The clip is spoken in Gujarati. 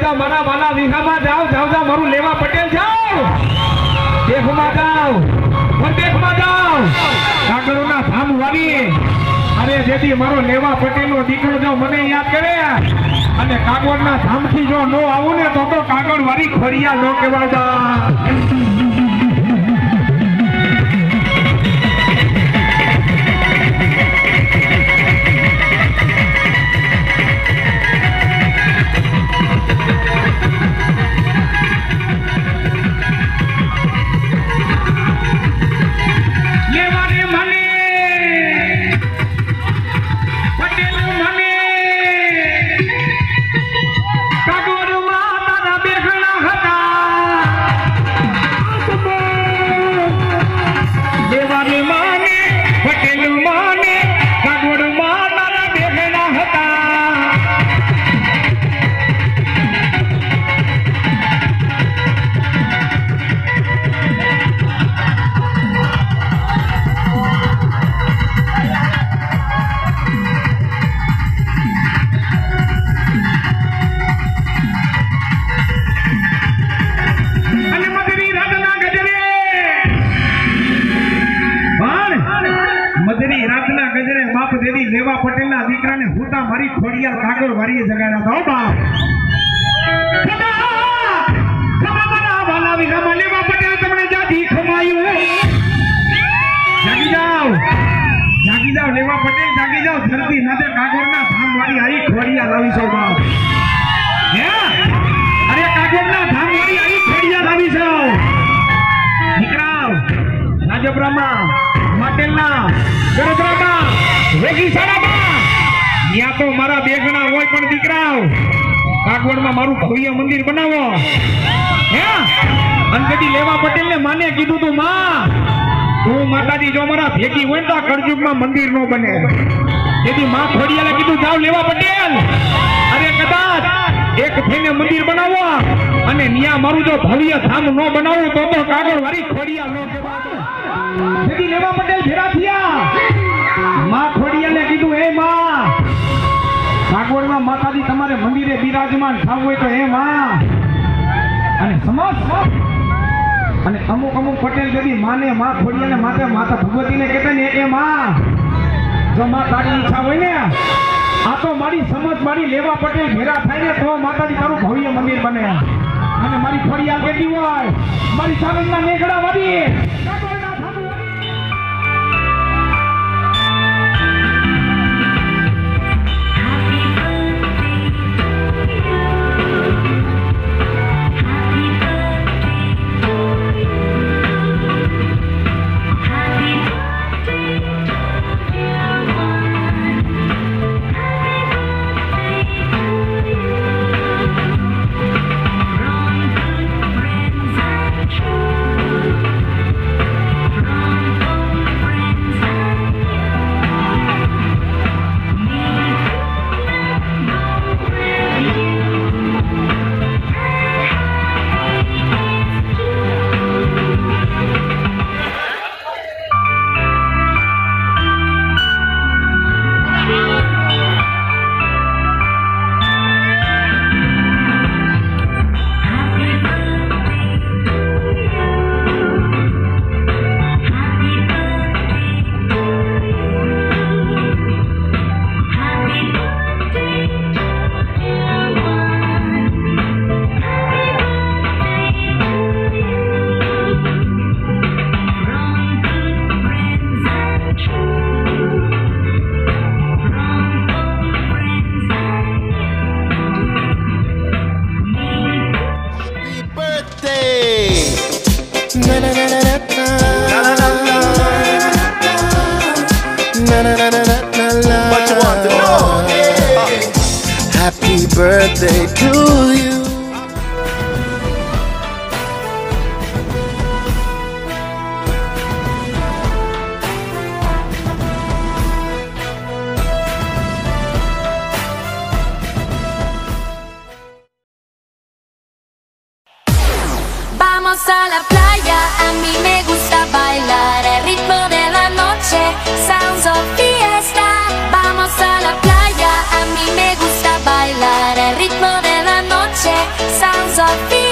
તો મારા વાલા વિહામાં જાઓ જાઓ જાઓ મારું લેવા પટેલ જાઓ દેખમાં જાઓ દેખમાં જાઓ કાગળોના ધામ વાળી અરે જેથી મારો લેવા પટેલનો દીકરો જો મને યાદ કરે અને કાગળના ધામથી જો નો આવું ને તો કાગળ વાળી ખોડિયા નો કહેવાતા લેવા પટેલના દીકરાને હુતા મારી ખોડિયાર કાગળ વારીએ જગાડ્યા હતા લેવા પટેલ તમને જાતી ખમાયું જાગી જાઓ લેવા પટેલ જાગી જાઓ ધરતી નાતે કાગળના ધામ વાળી આઈ ખોડિયાર લાવી છો બાપ અરે કાગળના ધામ વાળી આઈ ખોડિયાર લાવી છો દીકરાઓ રાજપરામાં માટેલના ગરજરામાં વેગી સારામાં ત્યાં તો મારા બેગણા હોય પણ દીકરાઓ કાગવડમાં મારું ભવ્ય મંદિર બનાવો હે અંગડી લેવા પટેલને માને કીધું તું માં તું માતાજી જો મારા ભેગી હોય તો કળજુગમાં મંદિર નો બને તેથી માં ખોડિયાલે કીધું જાવ લેવા પટેલ અરે કદાચ એક થઈને મંદિર બનાવો અને ન્યા મારું જો ભવ્ય ધામ નો બનાવું તો કાગળ વાળી ખોડિયા નો તેથી લેવા પટેલ ભેરા થયા માં ખોડિયાને કીધું હે માં કાગવડમાં માતાજી તમારે મંદિરે બિરાજમાન થવું હોય તો હે માં અને સમજ અને અમુક પટેલ যদি માને માં ખોડિયાને માથે માતા ભગવતીને કહેતા ને એ માં જો માં તારી ઈચ્છા હોય ને આ તો મારી સમજ મારી લેવા પટેલ ભેરા થાય ને તો માતાજી તારું ભવ્ય મંદિર બને અને મારી ખોડિયા કેતી હોય મારી સાગરના નેગડા વાળી What you want to know? Happy birthday to you. Vamos a la playa, a mí me gusta bailar el ritmo de la noche, sounds of fiesta. Vamos a la playa, a mí me gusta bailar el ritmo de la noche, sounds of fear.